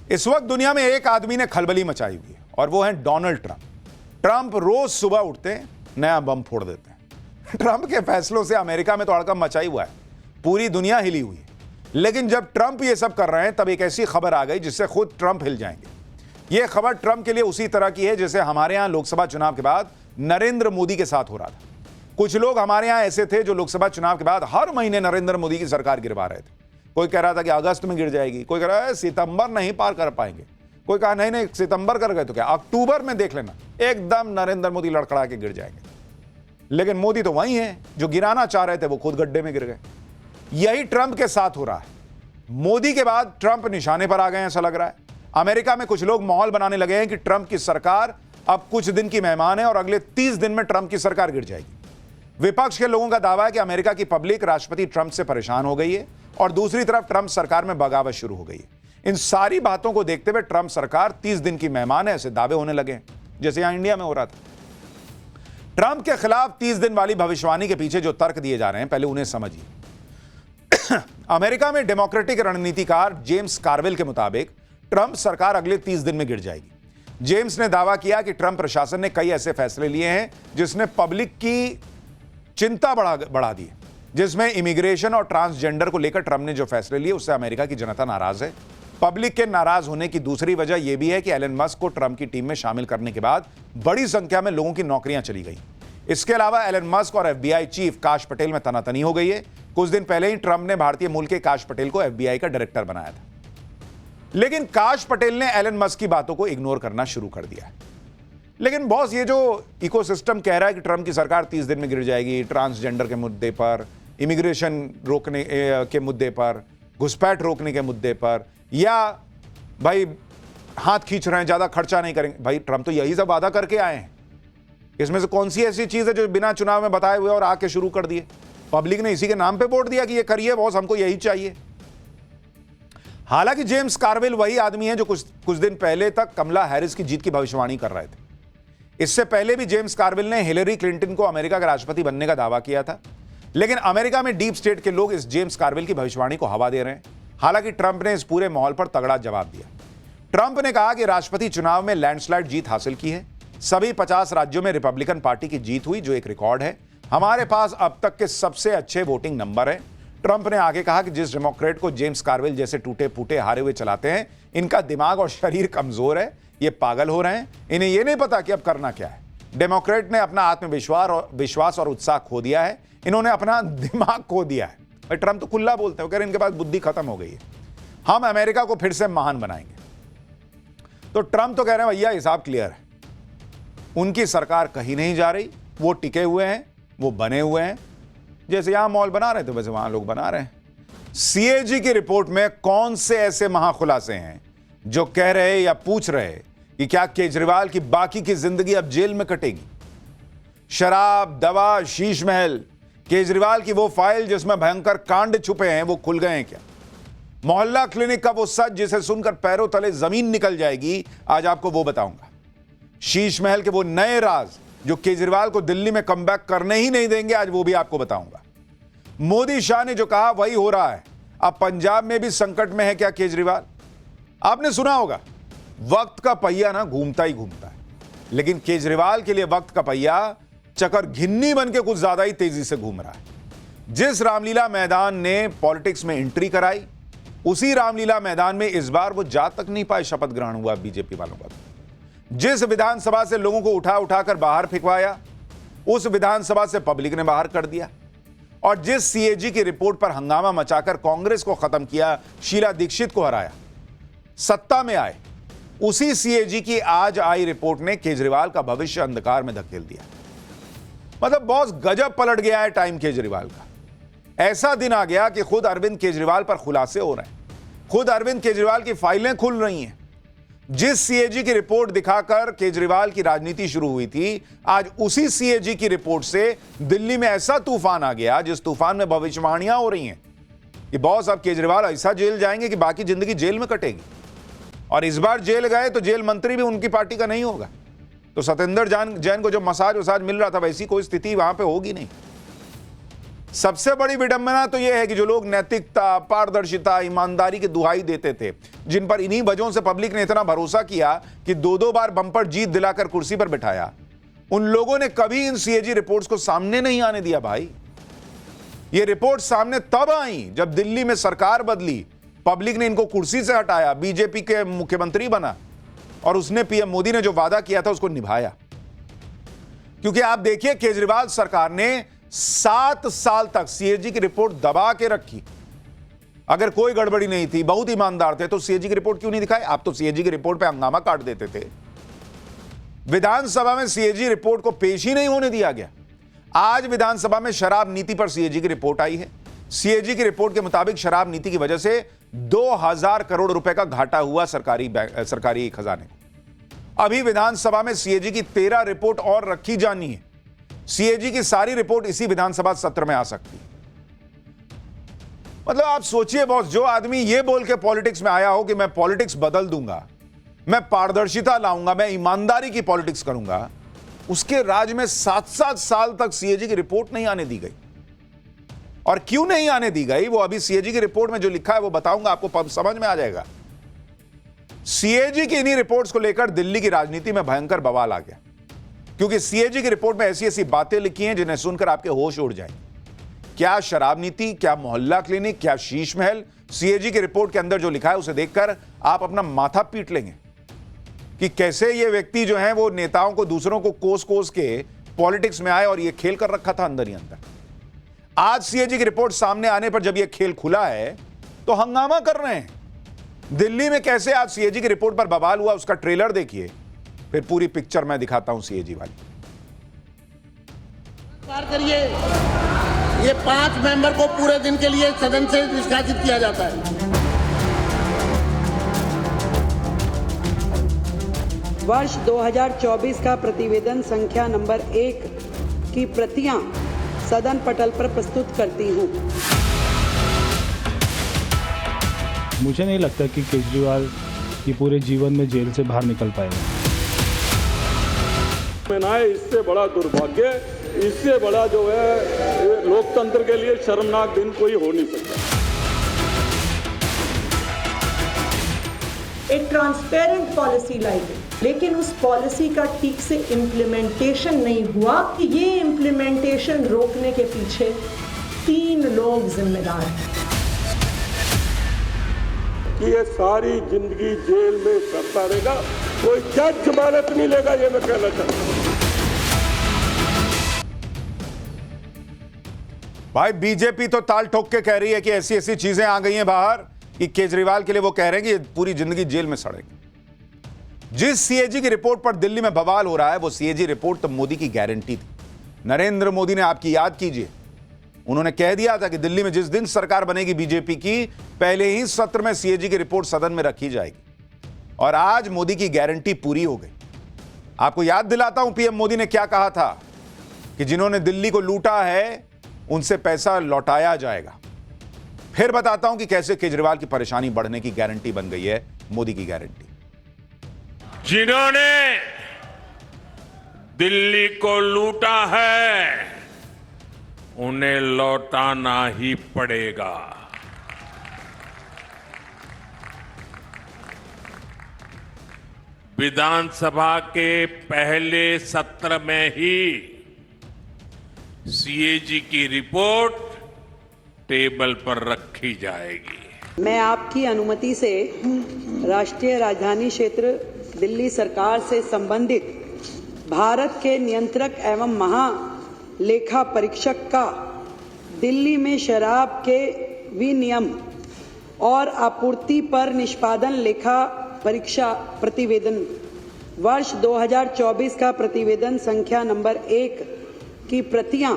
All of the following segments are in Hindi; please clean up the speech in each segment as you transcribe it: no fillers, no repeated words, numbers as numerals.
इस वक्त दुनिया में एक आदमी ने खलबली मचाई हुई है और वो है डोनाल्ड ट्रंप। ट्रंप रोज सुबह उठते हैं, नया बम फोड़ देते हैं। ट्रंप के फैसलों से अमेरिका में तो हड़कंप मचाई हुआ है, पूरी दुनिया हिली हुई है। लेकिन जब ट्रंप ये सब कर रहे हैं तब एक ऐसी खबर आ गई जिससे खुद ट्रंप हिल जाएंगे। यह खबर ट्रंप के लिए उसी तरह की है जैसे हमारे यहां लोकसभा चुनाव के बाद नरेंद्र मोदी के साथ हो रहा था। कुछ लोग हमारे यहां ऐसे थे जो लोकसभा चुनाव के बाद हर महीने नरेंद्र मोदी की सरकार गिरवा रहे थे। कोई कह रहा था कि अगस्त में गिर जाएगी, कोई कह रहा है सितंबर नहीं पार कर पाएंगे, कोई कहा नहीं नहीं सितंबर कर गए तो क्या अक्टूबर में देख लेना एकदम नरेंद्र मोदी लड़खड़ा के गिर जाएंगे। लेकिन मोदी तो वही है जो गिराना चाह रहे थे, वो खुद गड्ढे में गिर गए। यही ट्रंप के साथ हो रहा है। मोदी के बाद ट्रंप निशाने पर आ गए ऐसा लग रहा है। अमेरिका में कुछ लोग माहौल बनाने लगे हैं कि ट्रंप की सरकार अब कुछ दिन की मेहमान है और अगले 30 दिन में ट्रंप की सरकार गिर जाएगी। विपक्ष के लोगों का दावा है कि अमेरिका की पब्लिक राष्ट्रपति ट्रंप से परेशान हो गई है और दूसरी तरफ ट्रंप सरकार में बगावत शुरू हो गई है। इन सारी बातों को देखते हुए ट्रंप सरकार 30 दिन की मेहमान है ऐसे दावे होने लगे जैसे यहां इंडिया में हो रहा था। ट्रंप के खिलाफ 30 दिन वाली भविष्यवाणी के पीछे जो तर्क दिए जा रहे हैं पहले उन्हें समझिए। अमेरिका में डेमोक्रेटिक रणनीतिकार जेम्स कार्वेल के मुताबिक ट्रंप सरकार अगले 30 दिन में गिर जाएगी। जेम्स ने दावा किया कि ट्रंप प्रशासन ने कई ऐसे फैसले लिए हैं जिसने पब्लिक की चिंता बढ़ा दी है, जिसमें इमिग्रेशन और ट्रांसजेंडर को लेकर ट्रंप ने जो फैसले लिए उससे अमेरिका की जनता नाराज है। पब्लिक के नाराज होने की दूसरी वजह यह भी है कि एलन मस्क को ट्रंप की टीम में शामिल करने के बाद बड़ी संख्या में लोगों की नौकरियां चली गई। इसके अलावा एलन मस्क और एफबीआई चीफ काश पटेल में तनातनी हो गई है। कुछ दिन पहले ही ट्रंप ने भारतीय मूल के काश पटेल को एफबीआई का डायरेक्टर बनाया था। लेकिन काश पटेल ने एलन मस्क की बातों को इग्नोर करना शुरू कर दिया है। लेकिन बॉस, ये जो इकोसिस्टम कह रहा है कि ट्रंप की सरकार 30 दिन में गिर जाएगी, ट्रांसजेंडर के मुद्दे पर, इमिग्रेशन रोकने के मुद्दे पर, घुसपैठ रोकने के मुद्दे पर, या भाई हाथ खींच रहे हैं, ज्यादा खर्चा नहीं करेंगे। भाई ट्रंप तो यही सब वादा करके आए हैं। इसमें से कौन सी ऐसी चीज है जो बिना चुनाव में बताए हुए और आके शुरू कर दिए? पब्लिक ने इसी के नाम पे वोट दिया कि ये करिए बॉस, हमको यही चाहिए। हालांकि जेम्स कार्वेल वही आदमी है जो कुछ दिन पहले तक कमला हैरिस की जीत की भविष्यवाणी कर रहे थे। इससे पहले भी जेम्स कार्वेल ने हिलेरी क्लिंटन को अमेरिका का राष्ट्रपति बनने का दावा किया था। लेकिन अमेरिका में डीप स्टेट के लोग इस जेम्स कार्वेल की भविष्यवाणी को हवा दे रहे हैं। हालांकि ट्रंप ने इस पूरे माहौल पर तगड़ा जवाब दिया। ट्रंप ने कहा कि राष्ट्रपति चुनाव में लैंडस्लाइड जीत हासिल की है। सभी 50 राज्यों में रिपब्लिकन पार्टी की जीत हुई, जो एक रिकॉर्ड है। हमारे पास अब तक के सबसे अच्छे वोटिंग नंबर है। ट्रंप ने आगे कहा कि जिस डेमोक्रेट को जेम्स कार्वेल जैसे टूटे फूटे हारे हुए चलाते हैं, इनका दिमाग और शरीर कमजोर है, ये पागल हो रहे हैं, इन्हें यह नहीं पता कि अब करना क्या है। डेमोक्रेट ने अपना आत्मविश्वास और उत्साह खो दिया है, इन्होंने अपना दिमाग खो दिया है। भाई ट्रंप तो खुला बोलते हैं, कह रहे इनके पास बुद्धि खत्म हो गई है, हम अमेरिका को फिर से महान बनाएंगे। तो ट्रंप तो कह रहे हैं भैया हिसाब क्लियर है, उनकी सरकार कहीं नहीं जा रही, वो टिके हुए हैं, वो बने हुए हैं। जैसे यहां मॉल बना रहे थे वैसे वहां लोग बना रहे हैं। सीएजी की रिपोर्ट में कौन से ऐसे महाखुलासे हैं जो कह रहे या पूछ रहे कि क्या केजरीवाल की बाकी की जिंदगी अब जेल में कटेगी? शराब, दवा, शीश महल, केजरीवाल की वो फाइल जिसमें भयंकर कांड छुपे हैं वो खुल गए हैं क्या? मोहल्ला क्लिनिक का वो सच जिसे सुनकर पैरों तले जमीन निकल जाएगी, आज आपको वो बताऊंगा। शीश महल के वो नए राज जो केजरीवाल को दिल्ली में कमबैक करने ही नहीं देंगे, आज वो भी आपको बताऊंगा। मोदी शाह ने जो कहा वही हो रहा है। अब पंजाब में भी संकट में है क्या केजरीवाल? आपने सुना होगा, वक्त का पहिया ना घूमता ही घूमता है, लेकिन केजरीवाल के लिए वक्त का पहिया चक्कर घिन्नी बन के कुछ ज्यादा ही तेजी से घूम रहा है। जिस रामलीला मैदान ने पॉलिटिक्स में एंट्री कराई, उसी रामलीला मैदान में इस बार वो जा तक नहीं पाए शपथ ग्रहण हुआ बीजेपी वालों का। जिस विधानसभा से लोगों को उठा उठाकर बाहर फेंकवाया, उस विधानसभा से पब्लिक ने बाहर कर दिया। और जिस सीएजी की रिपोर्ट पर हंगामा मचाकर कांग्रेस को खत्म किया, शीला दीक्षित को हराया, सत्ता में आए, उसी सीएजी की आज आई रिपोर्ट ने केजरीवाल का भविष्य अंधकार में धकेल दिया। मतलब बॉस गजब पलट गया है टाइम केजरीवाल का। ऐसा दिन आ गया कि खुद अरविंद केजरीवाल पर खुलासे हो रहे हैं, खुद अरविंद केजरीवाल की फाइलें खुल रही हैं। जिस सीएजी की रिपोर्ट दिखाकर केजरीवाल की राजनीति शुरू हुई थी, आज उसी सीएजी की रिपोर्ट से दिल्ली में ऐसा तूफान आ गया जिस तूफान में भविष्यवाणियां हो रही हैं कि बॉस अब केजरीवाल ऐसा जेल जाएंगे कि बाकी जिंदगी जेल में कटेगी। और इस बार जेल गए तो जेल मंत्री भी उनकी पार्टी का नहीं होगा, तो सत्येंद्र जैन को जो मसाज वसाज मिल रहा था वैसी कोई स्थिति वहां पे होगी नहीं। सबसे बड़ी विडंबना तो यह है कि जो लोग नैतिकता, पारदर्शिता, ईमानदारी की दुहाई देते थे, जिन पर इन्हीं वजहों से पब्लिक ने इतना भरोसा किया कि दो बार बम्पर जीत दिलाकर कुर्सी पर बिठाया, उन लोगों ने कभी इन सीएजी रिपोर्ट्स को सामने नहीं आने दिया। भाई, ये रिपोर्ट सामने तब आई जब दिल्ली में सरकार बदली, पब्लिक ने इनको कुर्सी से हटाया, बीजेपी के मुख्यमंत्री बना और उसने पीएम मोदी ने जो वादा किया था उसको निभाया। क्योंकि आप देखिए, केजरीवाल सरकार ने 7 साल तक सीएजी की रिपोर्ट दबा के रखी। अगर कोई गड़बड़ी नहीं थी, बहुत ईमानदार थे, तो सीएजी की रिपोर्ट क्यों नहीं दिखाई? आप तो सीएजी की रिपोर्ट पे हंगामा काट देते थे। विधानसभा में सीएजी रिपोर्ट को पेश ही नहीं होने दिया गया। आज विधानसभा में शराब नीति पर सीएजी की रिपोर्ट आई है। सीएजी की रिपोर्ट के मुताबिक शराब नीति की वजह से 2000 करोड़ रुपए का घाटा हुआ सरकारी खजाने को। अभी विधानसभा में सीएजी की 13 रिपोर्ट और रखी जानी है। सीएजी की सारी रिपोर्ट इसी विधानसभा सत्र में आ सकती है। मतलब आप सोचिए बॉस, जो आदमी ये बोल के पॉलिटिक्स में आया हो कि मैं पॉलिटिक्स बदल दूंगा, मैं पारदर्शिता लाऊंगा, मैं ईमानदारी की पॉलिटिक्स करूंगा, उसके राज में 7-7 साल तक सीएजी की रिपोर्ट नहीं आने दी गई। और क्यों नहीं आने दी गई, वो अभी सीएजी की रिपोर्ट में जो लिखा है वो बताऊंगा, आपको समझ में आ जाएगा। सीएजी की इन्हीं रिपोर्ट्स को लेकर दिल्ली की राजनीति में भयंकर बवाल आ गया, क्योंकि सीएजी की रिपोर्ट में ऐसी ऐसी बातें लिखी हैं जिन्हें सुनकर आपके होश उड़ जाएंगे। क्या शराब नीति, क्या मोहल्ला क्लिनिक, क्या शीश महल, सीएजी की रिपोर्ट के अंदर जो लिखा है उसे देखकर आप अपना माथा पीट लेंगे कि कैसे ये व्यक्ति जो है वो नेताओं को, दूसरों को कोस कोस के पॉलिटिक्स में आए और ये खेल कर रखा था अंदर ही अंदर। आज सीएजी की रिपोर्ट सामने आने पर जब ये खेल खुला है तो हंगामा कर रहे हैं। दिल्ली में कैसे आज सीएजी की रिपोर्ट पर बवाल हुआ, उसका ट्रेलर देखिए, फिर पूरी पिक्चर मैं दिखाता हूं सीएजी वाली। करिए, ये 5 मेंबर को पूरे दिन के लिए सदन से निष्कासित किया जाता है। वर्ष 2024 का प्रतिवेदन संख्या नंबर 1 की प्रतियां सदन पटल पर प्रस्तुत करती हूं। मुझे नहीं लगता कि केजरीवाल ये पूरे जीवन में जेल से बाहर निकल पाएगा। इससे बड़ा दुर्भाग्य, इससे बड़ा जो है लोकतंत्र के लिए शर्मनाक दिन कोई हो नहीं सकता। एक ट्रांसपेरेंट पॉलिसी लाई गई, लेकिन उस पॉलिसी का ठीक से इम्प्लीमेंटेशन नहीं हुआ। कि ये इम्प्लीमेंटेशन रोकने के पीछे 3 लोग जिम्मेदार हैं। कि ये सारी जिंदगी जेल में करता रहेगा, कोई जज जमानत नहीं लेगा, ये मैं कहना चाहता हूं। भाई, बीजेपी तो ताल ठोक के कह रही है कि ऐसी ऐसी चीजें आ गई हैं बाहर कि केजरीवाल के लिए वो कह रहे हैं कि पूरी जिंदगी जेल में सड़ेंगे। जिस सीएजी की रिपोर्ट पर दिल्ली में बवाल हो रहा है, वो सीएजी रिपोर्ट तो मोदी की गारंटी थी। नरेंद्र मोदी ने, आपकी याद कीजिए, उन्होंने कह दिया था कि दिल्ली में जिस दिन सरकार बनेगी बीजेपी की, पहले ही सत्र में सीएजी की रिपोर्ट सदन में रखी जाएगी। और आज मोदी की गारंटी पूरी हो गई। आपको याद दिलाता हूं पीएम मोदी ने क्या कहा था कि जिन्होंने दिल्ली को लूटा है उनसे पैसा लौटाया जाएगा। फिर बताता हूं कि कैसे केजरीवाल की परेशानी बढ़ने की गारंटी बन गई है मोदी की गारंटी। जिन्होंने दिल्ली को लूटा है उन्हें लौटाना ही पड़ेगा। विधानसभा के पहले सत्र में ही सीएजी की रिपोर्ट टेबल पर रखी जाएगी। मैं आपकी अनुमति से राष्ट्रीय राजधानी क्षेत्र दिल्ली सरकार से संबंधित भारत के नियंत्रक एवं महालेखा परीक्षक का दिल्ली में शराब के विनियम और आपूर्ति पर निष्पादन लेखा परीक्षा प्रतिवेदन वर्ष 2024 का प्रतिवेदन संख्या नंबर 1 की प्रतियां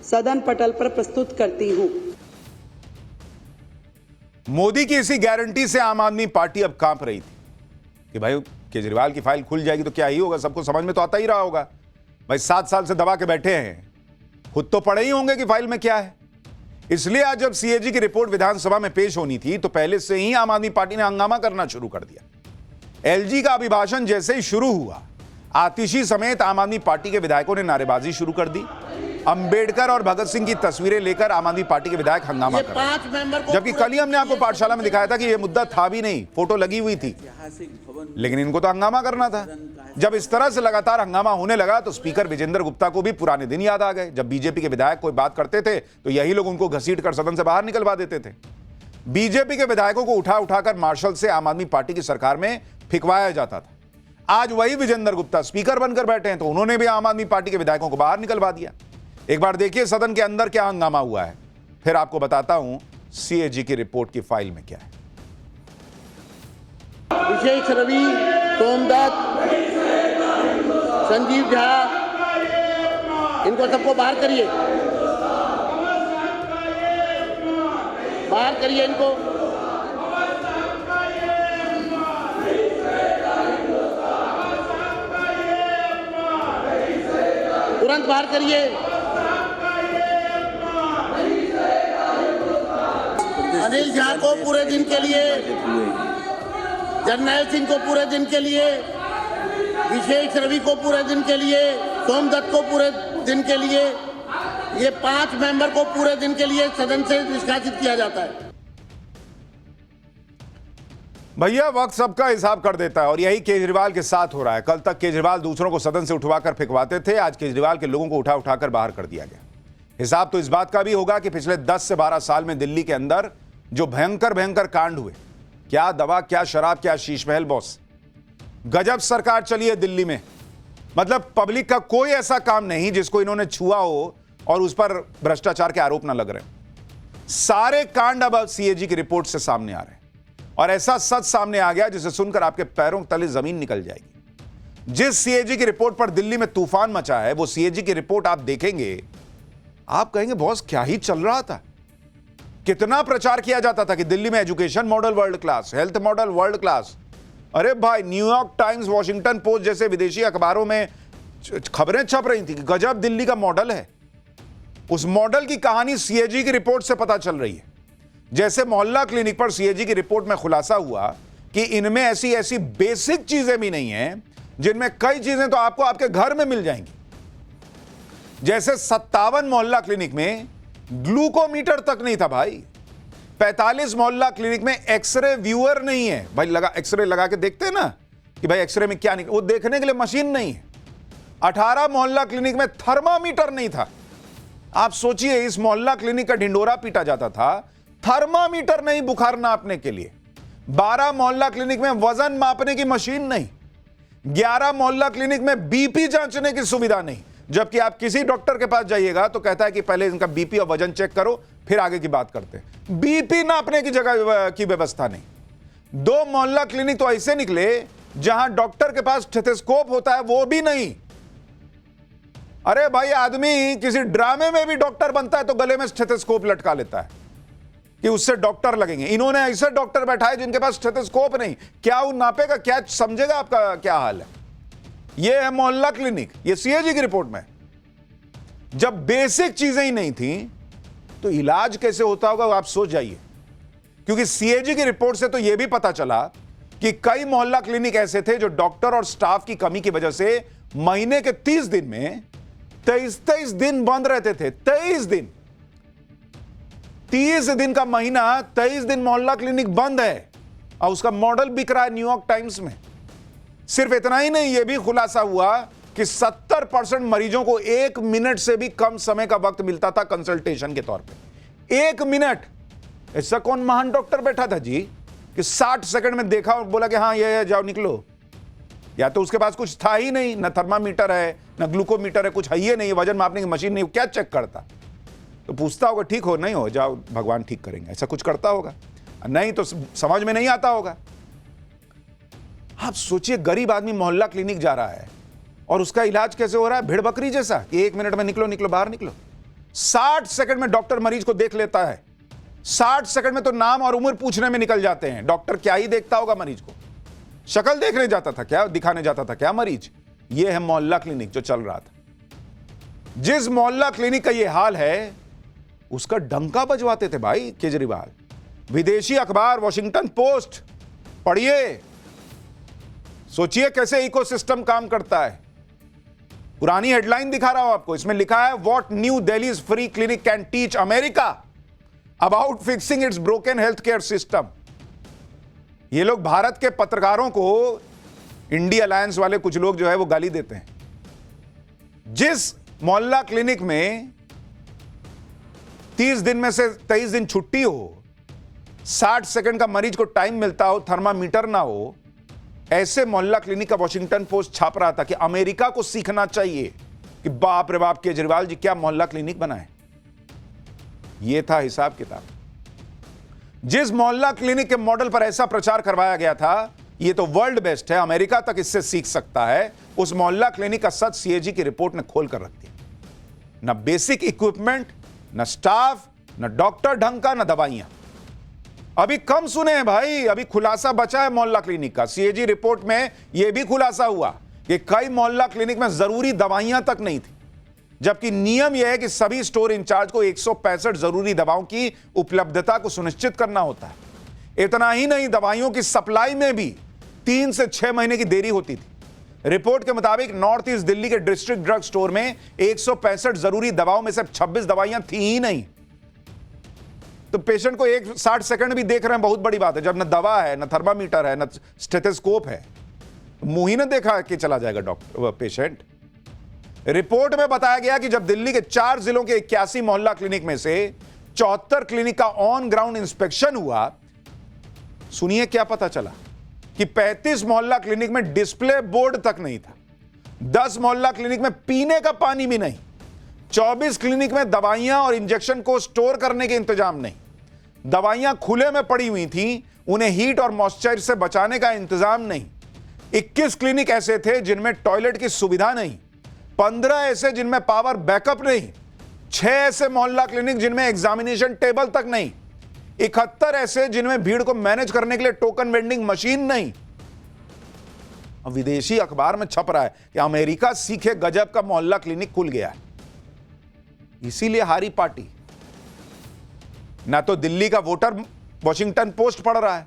सदन पटल पर प्रस्तुत करती हूं। मोदी की इसी गारंटी से आम आदमी पार्टी अब कांप रही थी कि भाई केजरीवाल की फाइल खुल जाएगी तो क्या ही होगा, सबको समझ में तो आता ही रहा होगा। भाई 7 साल से दबा के बैठे हैं, खुद तो पढ़े ही होंगे कि फाइल में क्या है। इसलिए आज जब सीएजी की रिपोर्ट विधानसभा में पेश होनी थी तो पहले से ही आम आदमी पार्टी ने हंगामा करना शुरू कर दिया। एलजी का अभिभाषण जैसे ही शुरू हुआ, आतिशी समेत आम आदमी पार्टी के विधायकों ने नारेबाजी शुरू कर दी। अंबेडकर और भगत सिंह की तस्वीरें लेकर आम आदमी पार्टी के विधायक हंगामा ये कर रहे हैं। 5 मेंबर को जबकि कल ही हमने आपको पाठशाला में दिखाया था कि यह मुद्दा था भी नहीं, फोटो लगी हुई थी, लेकिन इनको तो हंगामा करना था। जब इस तरह से लगातार हंगामा होने लगा तो स्पीकर विजेंद्र गुप्ता को भी पुराने दिन याद आ गए, जब बीजेपी के विधायक कोई बात करते थे तो यही लोग उनको घसीटकर सदन से बाहर निकलवा देते थे। बीजेपी के विधायकों को उठा उठाकर मार्शल से आम आदमी पार्टी की सरकार में फिकवाया जाता था। आज वही विजेंद्र गुप्ता स्पीकर बनकर बैठे हैं तो उन्होंने भी आम आदमी पार्टी के विधायकों को बाहर निकलवा दिया। एक बार देखिए सदन के अंदर क्या हंगामा हुआ है, फिर आपको बताता हूं सीएजी की रिपोर्ट की फाइल में क्या है। विशेष रवि, सोमदत्त, संजीव झा, इनको सबको बाहर करिए, बाहर करिए इनको। तुरंत बाहर करिए। अनिल झा को पूरे दिन के लिए, जरनैल सिंह को पूरे दिन के लिए, विशेष रवि को पूरे दिन के लिए, सोमदत्त को पूरे दिन के लिए, ये 5 मेंबर को पूरे दिन के लिए सदन से निष्कासित किया जाता है। भैया वक्त सबका हिसाब कर देता है और यही केजरीवाल के साथ हो रहा है। कल तक केजरीवाल दूसरों को सदन से उठवाकर फेंकवाते थे, आज केजरीवाल के लोगों को उठा उठाकर बाहर कर दिया गया। हिसाब तो इस बात का भी होगा कि पिछले 10 से 12 साल में दिल्ली के अंदर जो भयंकर भयंकर कांड हुए, क्या दवा, क्या शराब, क्या शीश महल बॉस, गजब सरकार चली है दिल्ली में। मतलब पब्लिक का कोई ऐसा काम नहीं जिसको इन्होंने छुआ हो और उस पर भ्रष्टाचार के आरोप ना लग रहे। सारे कांड अब सीएजी की रिपोर्ट से सामने आ रहे हैं और ऐसा सच सामने आ गया जिसे सुनकर आपके पैरों तले जमीन निकल जाएगी। जिस सीएजी की रिपोर्ट पर दिल्ली में तूफान मचा है, वो सीएजी की रिपोर्ट आप देखेंगे, आप कहेंगे बॉस क्या ही चल रहा था। कितना प्रचार किया जाता था कि दिल्ली में education model world class, health model world class. अरे भाई, न्यूयॉर्क टाइम्स, वॉशिंगटन पोस्ट जैसे विदेशी अखबारों में खबरें छप रही थी कि गजब दिल्ली का मॉडल है। उस मॉडल की कहानी सीएजी की रिपोर्ट से पता चल रही है। जैसे मोहल्ला क्लिनिक पर सीएजी की रिपोर्ट में खुलासा हुआ कि इनमें ऐसी ऐसी बेसिक चीजें भी नहीं हैं जिनमें कई चीजें तो आपको आपके घर में मिल जाएंगी। जैसे 57 मोहल्ला क्लिनिक में ग्लूकोमीटर तक नहीं था भाई। 45 मोहल्ला क्लिनिक में एक्सरे व्यूअर नहीं है भाई। लगा एक्सरे लगा के देखते हैं ना कि भाई एक्सरे में क्या निकल, वो देखने के लिए मशीन नहीं है। 18 मोहल्ला क्लिनिक में थर्मामीटर नहीं था। आप सोचिए, इस मोहल्ला क्लिनिक का ढिंडोरा पीटा जाता था, थर्मामीटर नहीं बुखार नापने के लिए। 12 मोहल्ला क्लिनिक में वजन मापने की मशीन नहीं। 11 मोहल्ला क्लिनिक में बीपी जांचने की सुविधा नहीं। जबकि आप किसी डॉक्टर के पास जाइएगा तो कहता है कि पहले इनका बीपी और वजन चेक करो फिर आगे की बात करते हैं। बीपी नापने की जगह की व्यवस्था नहीं। 2 मोहल्ला क्लिनिक तो ऐसे निकले जहां डॉक्टर के पास स्टेथोस्कोप होता है वो भी नहीं। अरे भाई, आदमी किसी ड्रामे में भी डॉक्टर बनता है तो गले में स्टेथोस्कोप लटका लेता है कि उससे डॉक्टर लगेंगे। इन्होंने ऐसे डॉक्टर बैठाए जिनके पास स्टेथोस्कोप नहीं। क्या वो नापेगा, क्या समझेगा आपका क्या हाल है। ये है मोहल्ला क्लिनिक, ये सीएजी की रिपोर्ट में। जब बेसिक चीजें ही नहीं थी तो इलाज कैसे होता होगा आप सोच जाइए। क्योंकि सीएजी की रिपोर्ट से तो यह भी पता चला कि कई मोहल्ला क्लिनिक ऐसे थे जो डॉक्टर और स्टाफ की कमी की वजह से महीने के 30 दिन में 23 दिन बंद रहते थे। 23 दिन, 30 दिन का महीना, 23 दिन मोहल्ला क्लिनिक बंद है और उसका मॉडल बिक रहा है न्यूयॉर्क टाइम्स में। सिर्फ इतना ही नहीं, यह भी खुलासा हुआ कि 70% मरीजों को 1 मिनट से भी कम समय का वक्त मिलता था कंसल्टेशन के तौर पे। 1 मिनट। ऐसा कौन महान डॉक्टर बैठा था जी कि 60 सेकंड में देखा और बोला कि हाँ ये जाओ निकलो। या तो उसके पास कुछ था ही नहीं, ना थर्मामीटर है ना ग्लूकोमीटर है, कुछ है ही नहीं, वजन मापने की मशीन नहीं, क्या चेक करता। तो पूछता होगा ठीक हो, नहीं हो जाओ भगवान ठीक करेंगे, ऐसा कुछ करता होगा। नहीं तो समझ में नहीं आता होगा। आप सोचिए, गरीब आदमी मोहल्ला क्लिनिक जा रहा है और उसका इलाज कैसे हो रहा है, भेड़ बकरी जैसा कि 1 मिनट में निकलो निकलो बाहर निकलो। 60 सेकंड में डॉक्टर मरीज को देख लेता है। 60 सेकंड में तो नाम और उम्र पूछने में निकल जाते हैं। डॉक्टर क्या ही देखता होगा मरीज को, शक्ल देखने जाता था क्या, दिखाने जाता था क्या मरीज। यह है मोहल्ला क्लिनिक जो चल रहा था। जिस मोहल्ला क्लिनिक का यह हाल है उसका डंका बजवाते थे भाई केजरीवाल। विदेशी अखबार वॉशिंगटन पोस्ट पढ़िए, सोचिए कैसे इकोसिस्टम काम करता है। पुरानी हेडलाइन दिखा रहा हूं आपको, इसमें लिखा है what new Delhi free clinic can teach America about fixing it's broken health care system. ये लोग भारत के पत्रकारों को, इंडिया अलायंस वाले कुछ लोग जो है वो गाली देते हैं। जिस मोहल्ला क्लिनिक में 30 दिन में से 23 दिन छुट्टी हो, 60 सेकंड का मरीज को टाइम मिलता हो, थर्मामीटर ना हो, ऐसे मोहल्ला क्लिनिक का वॉशिंगटन पोस्ट छाप रहा था कि अमेरिका को सीखना चाहिए कि बाप रे बाप केजरीवाल जी क्या मोहल्ला क्लिनिक बनाए। यह था हिसाब किताब। जिस मोहल्ला क्लिनिक के मॉडल पर ऐसा प्रचार करवाया गया था, यह तो वर्ल्ड बेस्ट है, अमेरिका तक इससे सीख सकता है, उस मोहल्ला क्लिनिक का सच सीएजी की रिपोर्ट ने खोल कर रख दिया। ना बेसिक इक्विपमेंट, ना स्टाफ, ना डॉक्टर ढंग का, ना दवाइयां। अभी कम सुने हैं भाई, अभी खुलासा बचा है मोहल्ला क्लिनिक का। सीएजी रिपोर्ट में यह भी खुलासा हुआ कि कई मोहल्ला क्लिनिक में जरूरी दवाइयां तक नहीं थी, जबकि नियम यह है कि सभी स्टोर इंचार्ज को 165 जरूरी दवाओं की उपलब्धता को सुनिश्चित करना होता है। इतना ही नहीं, दवाइयों की सप्लाई में भी 3 से 6 महीने की देरी होती थी। रिपोर्ट के मुताबिक नॉर्थ ईस्ट दिल्ली के डिस्ट्रिक्ट ड्रग स्टोर में 165 जरूरी दवाओं में से 26 दवाइयां थी ही नहीं। तो पेशेंट को 60 सेकंड भी देख रहे हैं, बहुत बड़ी बात है। जब न दवा है, न थर्मामीटर है, न स्टेथोस्कोप है, मुंह ही न देखा कि चला जाएगा डॉक्टर पेशेंट। रिपोर्ट में बताया गया कि जब दिल्ली के 4 जिलों के 81 मोहल्ला क्लिनिक में से 74 क्लिनिक का ऑन ग्राउंड इंस्पेक्शन हुआ, सुनिए क्या पता चला कि 35 मोहल्ला क्लिनिक में डिस्प्ले बोर्ड तक नहीं था, 10 मोहल्ला क्लिनिक में पीने का पानी भी नहीं, 24 क्लिनिक में दवाइयां और इंजेक्शन को स्टोर करने के इंतजाम नहीं, दवाइयां खुले में पड़ी हुई थी, उन्हें हीट और मॉइस्चर से बचाने का इंतजाम नहीं। 21 क्लिनिक ऐसे थे जिनमें टॉयलेट की सुविधा नहीं, 15 ऐसे जिनमें पावर बैकअप नहीं, 6 ऐसे मोहल्ला क्लिनिक जिनमें एग्जामिनेशन टेबल तक नहीं, 71 ऐसे जिनमें भीड़ को मैनेज करने के लिए टोकन वेंडिंग मशीन नहीं। अब विदेशी अखबार में छप रहा है कि अमेरिका सीखे गजब का मोहल्ला क्लिनिक खुल गया है, इसीलिए हारी पार्टी। ना तो दिल्ली का वोटर वॉशिंगटन पोस्ट पढ़ रहा है,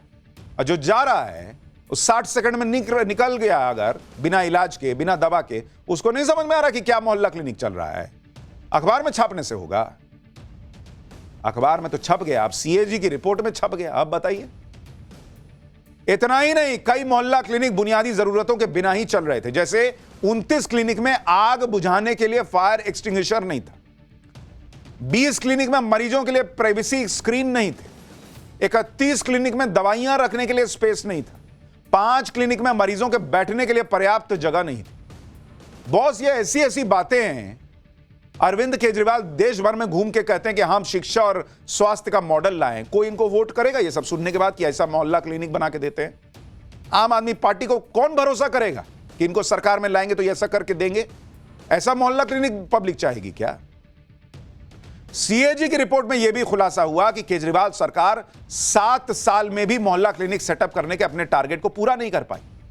और जो जा रहा है उस 60 सेकंड में निकल गया अगर बिना इलाज के, बिना दवा के, उसको नहीं समझ में आ रहा कि क्या मोहल्ला क्लिनिक चल रहा है। अखबार में छापने से होगा, अखबार में तो छप गया, अब सीएजी की रिपोर्ट में छप गया। अब बताइए, इतना ही नहीं, कई मोहल्ला क्लिनिक बुनियादी जरूरतों के बिना ही चल रहे थे। जैसे 29 क्लिनिक में आग बुझाने के लिए फायर एक्सटिंग्विशर नहीं था, 20 क्लिनिक में मरीजों के लिए प्राइवेसी स्क्रीन नहीं थे, 31 क्लिनिक में दवाइयां रखने के लिए स्पेस नहीं था, 5 क्लिनिक में मरीजों के बैठने के लिए पर्याप्त जगह नहीं थी। बॉस, ये ऐसी ऐसी बातें हैं। अरविंद केजरीवाल देश भर में घूम के कहते हैं कि हम शिक्षा और स्वास्थ्य का मॉडल लाएं। कोई इनको वोट करेगा ये सब सुनने के बाद कि ऐसा मोहल्ला क्लिनिक बना के देते हैं? आम आदमी पार्टी को कौन भरोसा करेगा कि इनको सरकार में लाएंगे तो ये ऐसा करके देंगे? ऐसा मोहल्ला क्लिनिक पब्लिक चाहेगी क्या? सीएजी की रिपोर्ट में यह भी खुलासा हुआ कि केजरीवाल सरकार 7 साल में भी मोहल्ला क्लिनिक सेटअप करने के अपने टारगेट को पूरा नहीं कर पाई।